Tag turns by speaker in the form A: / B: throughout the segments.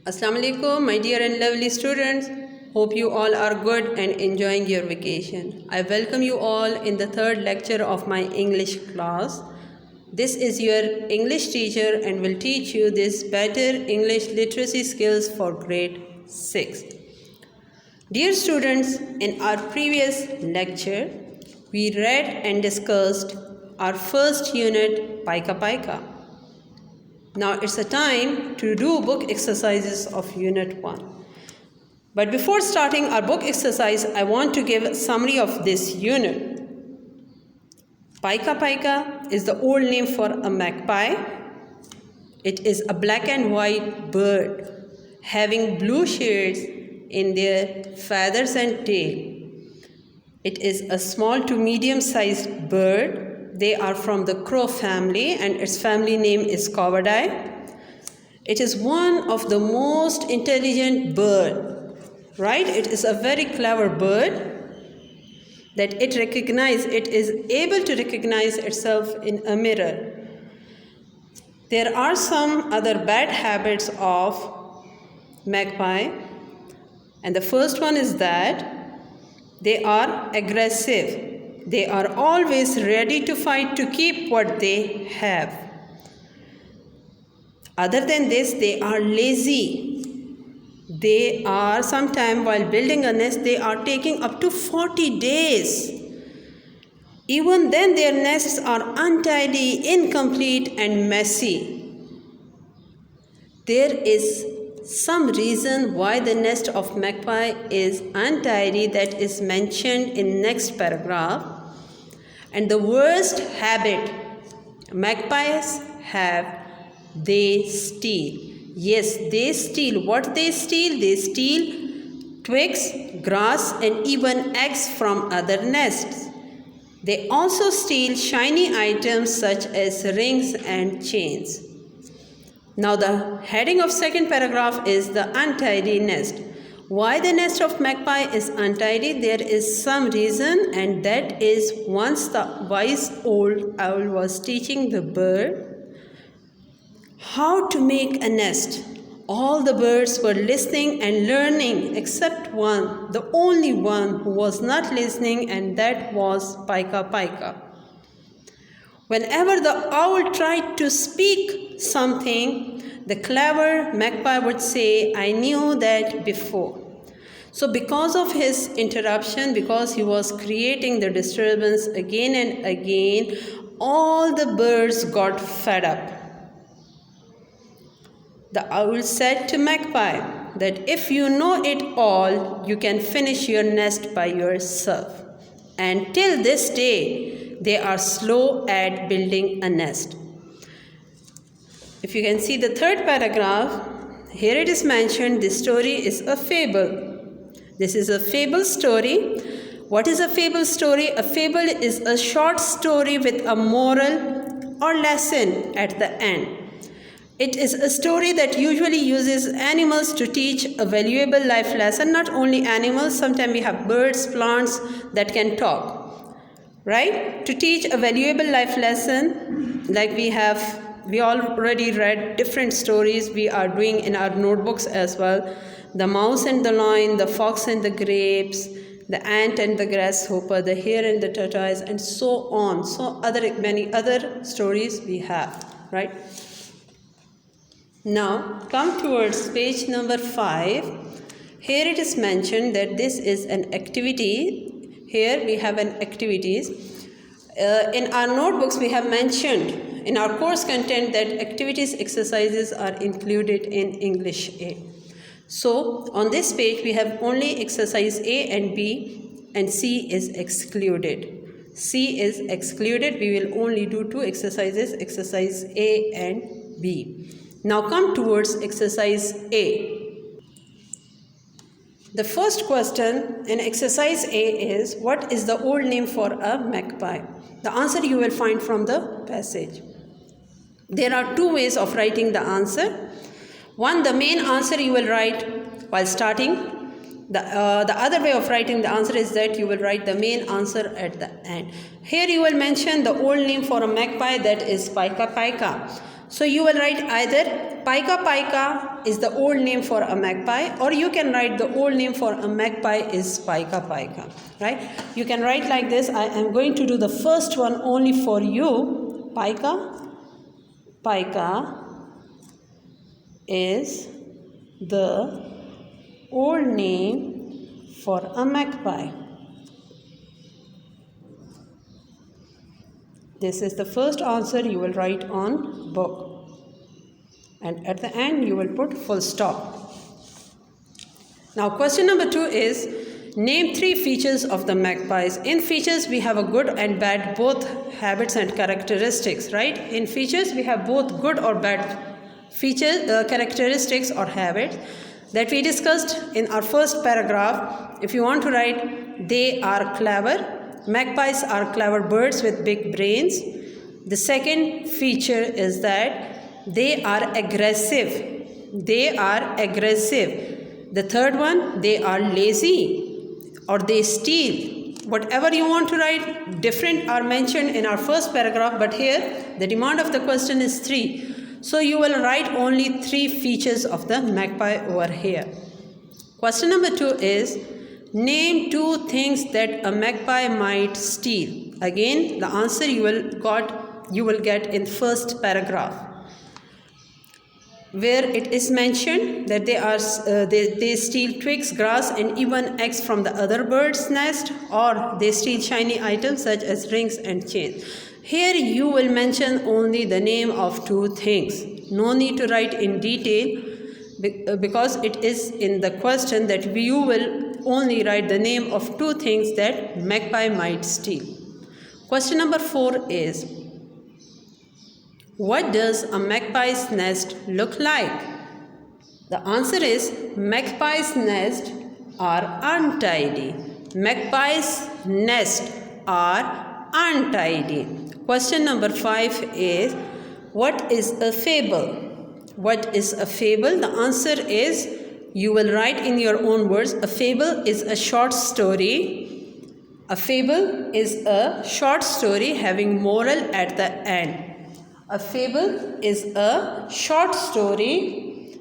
A: Assalamu alaikum, my dear and lovely students. Hope you all are good and enjoying your vacation. I welcome you all in the third lecture of my English class. This is your English teacher and will teach you this better English literacy skills for grade 6. Dear students, in our previous lecture, we read and discussed our first unit, Paika Paika. Now it's a time to do book exercises of Unit 1. But before starting our book exercise, I want to give a summary of this unit. Paika Paika is the old name for a magpie. It is a black and white bird having blue shades in their feathers and tail. It is a small to medium-sized bird. They are from the crow family and its family name is Corvidae. It is one of the most intelligent bird, right? It is a very clever bird that it is able to recognize itself in a mirror. There are some other bad habits of magpie, and the first one is that they are aggressive. They are always ready to fight to keep what they have. Other than this, they are lazy. They are sometimes while building a nest, they are taking up to 40 days. Even then, their nests are untidy, incomplete, and messy. There is some reason why the nest of magpie is untidy that is mentioned in next paragraph. And the worst habit magpies have, they steal. Yes, they steal. What they steal? They steal twigs, grass, and even eggs from other nests. They also steal shiny items such as rings and chains. Now the heading of second paragraph is the untidy nest. Why the nest of magpie is untidy? There is some reason, and that is once the wise old owl was teaching the bird how to make a nest. All the birds were listening and learning except one, the only one who was not listening, and that was Paika Paika. Whenever the owl tried to speak something, the clever magpie would say, "I knew that before." So because of his interruption, because he was creating the disturbance again and again, all the birds got fed up. The owl said to magpie that if you know it all, you can finish your nest by yourself. And till this day, they are slow at building a nest. If you can see the third paragraph, here it is mentioned this story is a fable. This is a fable story. What is a fable story? A fable is a short story with a moral or lesson at the end. It is a story that usually uses animals to teach a valuable life lesson. Not only animals, sometimes we have birds, plants that can talk, right? To teach a valuable life lesson, like we already read different stories we are doing in our notebooks as well. The mouse and the lion, the fox and the grapes, the ant and the grasshopper, the hare and the tortoise, and so on. So many other stories we have, right? Now come towards page number 5. Here it is mentioned that this is an activity. Here we have an activities. In our notebooks we have mentioned in our course content that activities exercises are included in English A. So on this page we have only exercise A and B, and C is excluded. C is excluded. We will only do two exercises, exercise A and B. Now come towards exercise A. The first question in exercise A is, what is the old name for a magpie? The answer you will find from the passage. There are two ways of writing the answer. One, the main answer you will write while starting. The other way of writing the answer is that you will write the main answer at the end. Here you will mention the old name for a magpie, that is Paika Paika. So you will write either Pika Pika is the old name for a magpie, or you can write the old name for a magpie is Pika Pika, right? You can write like this. I am going to do the first one only for you. Pika Pika is the old name for a magpie. This is the first answer you will write on book. And at the end you will put full stop. Now question number 2 is, name 3 features of the magpies. In features we have a good and bad, both habits and characteristics, right? In features we have both good or bad features, characteristics or habits that we discussed in our first paragraph. If you want to write, they are clever. Magpies are clever birds with big brains. The second feature is that they are aggressive. They are aggressive. The third one, they are lazy or they steal. Whatever you want to write, different are mentioned in our first paragraph, but here the demand of the question is 3. So you will write only 3 features of the magpie over here. Question number 2 is, name 2 things that a magpie might steal. Again, the answer you will get in first paragraph, where it is mentioned that they steal twigs, grass, and even eggs from the other bird's nest, or they steal shiny items such as rings and chains. Here you will mention only the name of 2 things. No need to write in detail, because it is in the question that you will only write the name of 2 things that magpie might steal. Question number 4 is, what does a magpie's nest look like? The answer is, magpie's nest are untidy. Magpie's nest are untidy. Question number 5 is, what is a fable? What is a fable? The answer is, you will write in your own words, a fable is a short story. A fable is a short story having moral at the end. A fable is a short story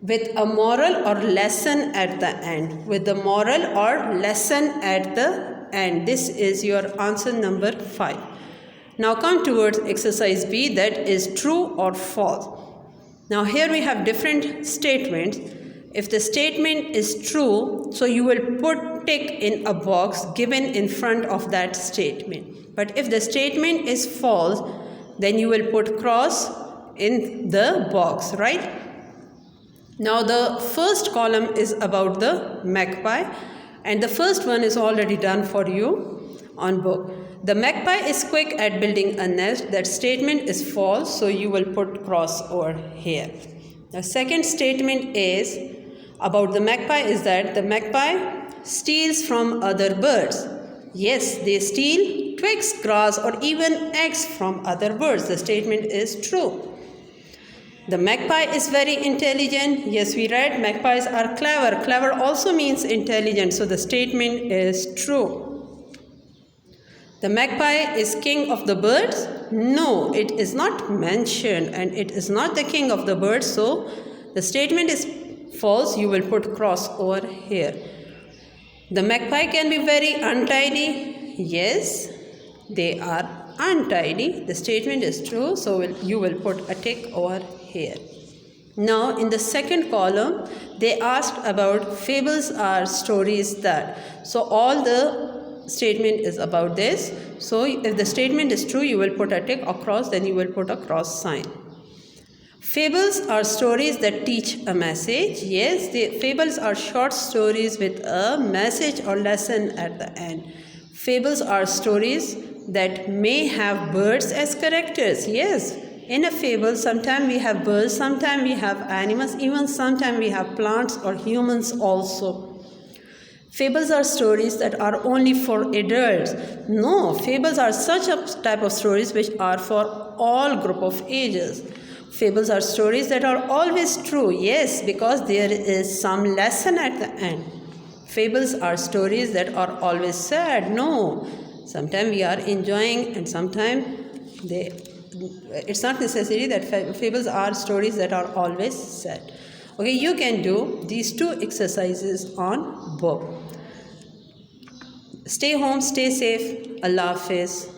A: with a moral or lesson at the end. With the moral or lesson at the end. This is your answer number 5. Now come towards exercise B, that is true or false. Now here we have different statements. If the statement is true, so you will put tick in a box given in front of that statement. But if the statement is false, then you will put cross in the box, right? Now the first column is about the magpie, and the first one is already done for you on book. The magpie is quick at building a nest. That statement is false, so you will put cross over here. The second statement is about the magpie is that the magpie steals from other birds. Yes, they steal twigs, grass, or even eggs from other birds. The statement is true. The magpie is very intelligent. Yes, we read magpies are clever. Clever also means intelligent, so the statement is true. The magpie is king of the birds? No, it is not mentioned, and it is not the king of the birds, so the statement is false. You will put cross over here. The magpie can be very untidy. Yes, they are untidy. The statement is true, so you will put a tick over here. Now in the second column, they asked about fables are stories that. So all the statement is about this. So if the statement is true, you will put a tick across, then you will put a cross sign. Fables are stories that teach a message. Yes, the fables are short stories with a message or lesson at the end. Fables are stories that may have birds as characters. Yes, in a fable, sometimes we have birds, sometimes we have animals, even sometimes we have plants or humans also. Fables are stories that are only for adults. No, fables are such a type of stories which are for all group of ages. Fables are stories that are always true. Yes, because there is some lesson at the end. Fables are stories that are always sad. No, sometimes we are enjoying and sometimes it's not necessary that fables are stories that are always said. Okay, you can do these two exercises on book. Stay home, stay safe. Allah Hafiz.